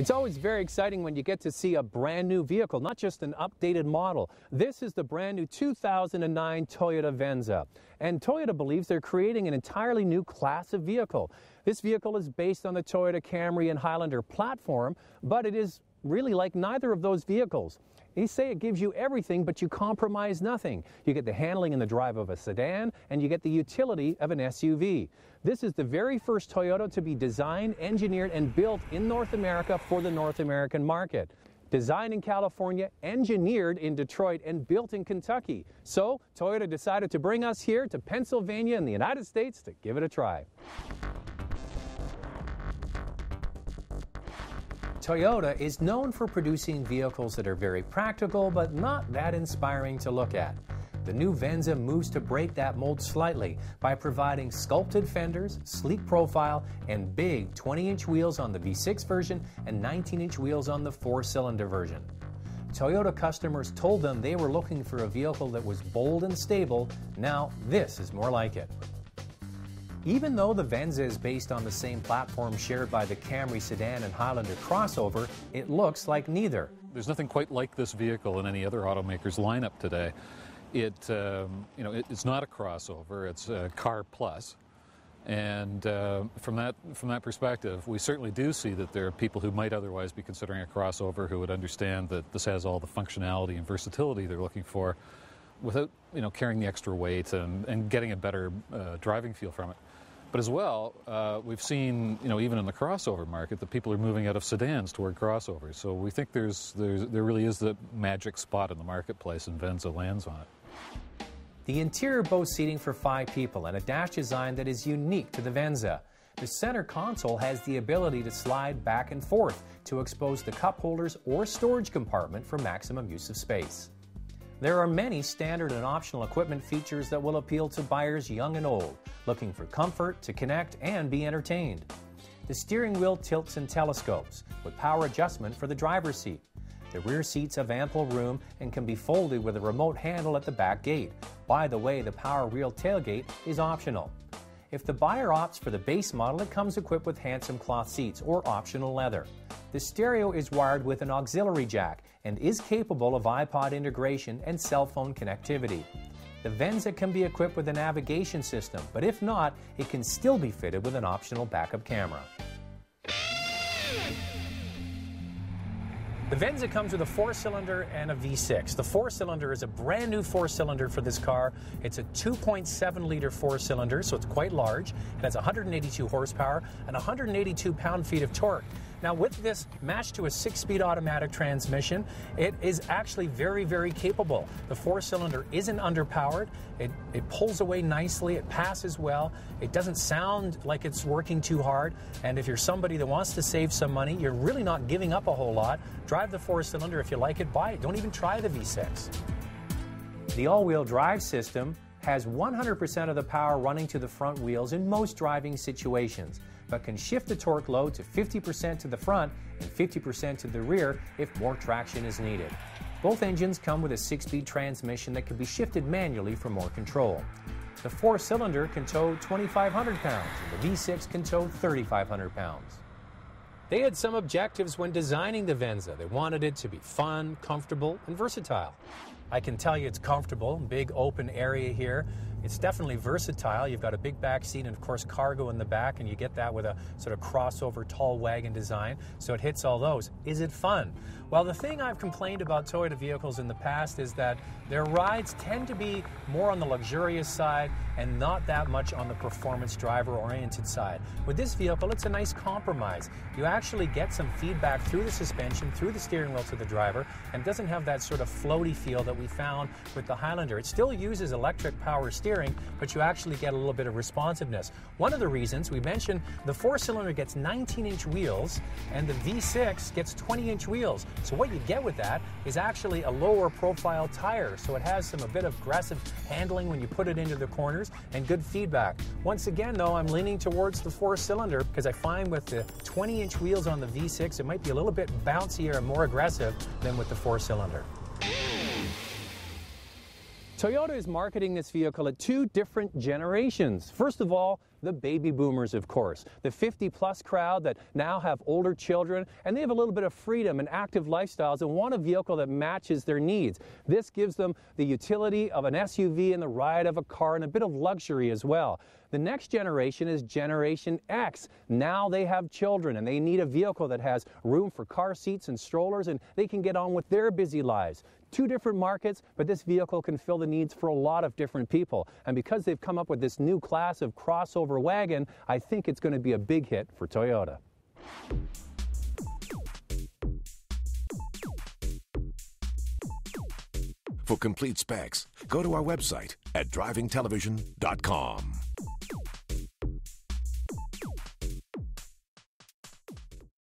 It's always very exciting when you get to see a brand new vehicle, not just an updated model. This is the brand new 2009 Toyota Venza. And Toyota believes they're creating an entirely new class of vehicle. This vehicle is based on the Toyota Camry and Highlander platform, but it is really like neither of those vehicles. They say it gives you everything, but you compromise nothing. You get the handling and the drive of a sedan, and you get the utility of an SUV. This is the very first Toyota to be designed, engineered, and built in North America for the North American market. Designed in California, engineered in Detroit, and built in Kentucky. So, Toyota decided to bring us here to Pennsylvania in the United States to give it a try. Toyota is known for producing vehicles that are very practical, but not that inspiring to look at. The new Venza moves to break that mold slightly by providing sculpted fenders, sleek profile, and big 20-inch wheels on the V6 version and 19-inch wheels on the 4-cylinder version. Toyota customers told them they were looking for a vehicle that was bold and stable. Now this is more like it. Even though the Venza is based on the same platform shared by the Camry sedan and Highlander crossover, it looks like neither. There's nothing quite like this vehicle in any other automaker's lineup today. It's not a crossover, it's a car plus. And from that perspective, we certainly do see that there are people who might otherwise be considering a crossover who would understand that this has all the functionality and versatility they're looking for without carrying the extra weight and getting a better driving feel from it. But as well, we've seen, even in the crossover market, that people are moving out of sedans toward crossovers. So we think there really is the magic spot in the marketplace, and Venza lands on it. The interior boasts seating for 5 people and a dash design that is unique to the Venza. The center console has the ability to slide back and forth to expose the cup holders or storage compartment for maximum use of space. There are many standard and optional equipment features that will appeal to buyers young and old, looking for comfort, to connect, and be entertained. The steering wheel tilts and telescopes, with power adjustment for the driver's seat. The rear seats have ample room and can be folded with a remote handle at the back gate. By the way, the power wheel tailgate is optional. If the buyer opts for the base model, it comes equipped with handsome cloth seats or optional leather. The stereo is wired with an auxiliary jack and is capable of iPod integration and cell phone connectivity. The Venza can be equipped with a navigation system, but if not, it can still be fitted with an optional backup camera. The Venza comes with a 4-cylinder and a V6. The 4-cylinder is a brand new 4-cylinder for this car. It's a 2.7-liter 4-cylinder, so it's quite large. It has 182 horsepower and 182 pound-feet of torque. Now with this matched to a 6-speed automatic transmission, it is actually very, very capable. The 4-cylinder isn't underpowered. It pulls away nicely. It passes well. It doesn't sound like it's working too hard. And if you're somebody that wants to save some money, you're really not giving up a whole lot. Drive the 4-cylinder. If you like it, buy it. Don't even try the V6. The all-wheel drive system has 100% of the power running to the front wheels in most driving situations, but can shift the torque load to 50% to the front and 50% to the rear if more traction is needed. Both engines come with a 6-speed transmission that can be shifted manually for more control. The 4-cylinder can tow 2,500 pounds and the V6 can tow 3,500 pounds. They had some objectives when designing the Venza. They wanted it to be fun, comfortable, and versatile. I can tell you it's comfortable, big open area here. It's definitely versatile. You've got a big back seat and of course cargo in the back, and you get that with a sort of crossover tall wagon design, so it hits all those. Is it fun? Well, the thing I've complained about Toyota vehicles in the past is that their rides tend to be more on the luxurious side and not that much on the performance driver-oriented side. With this vehicle, it's a nice compromise. You actually get some feedback through the suspension, through the steering wheel to the driver, and doesn't have that sort of floaty feel that we found with the Highlander. It still uses electric power steering, but you actually get a little bit of responsiveness. One of the reasons we mentioned, the 4-cylinder gets 19-inch wheels and the V6 gets 20-inch wheels. So what you get with that is actually a lower profile tire. So it has a bit of aggressive handling when you put it into the corners and good feedback. Once again though, I'm leaning towards the 4-cylinder because I find with the 20-inch wheels on the V6, it might be a little bit bouncier and more aggressive than with the 4-cylinder. Toyota is marketing this vehicle at two different generations. First of all, the baby boomers, of course, the 50-plus crowd that now have older children, and they have a little bit of freedom and active lifestyles and want a vehicle that matches their needs. This gives them the utility of an SUV and the ride of a car and a bit of luxury as well. The next generation is Generation X. Now they have children and they need a vehicle that has room for car seats and strollers, and they can get on with their busy lives. Two different markets, but this vehicle can fill the needs for a lot of different people. And because they've come up with this new class of crossover wagon, I think it's going to be a big hit for Toyota. For complete specs, go to our website at drivingtelevision.com.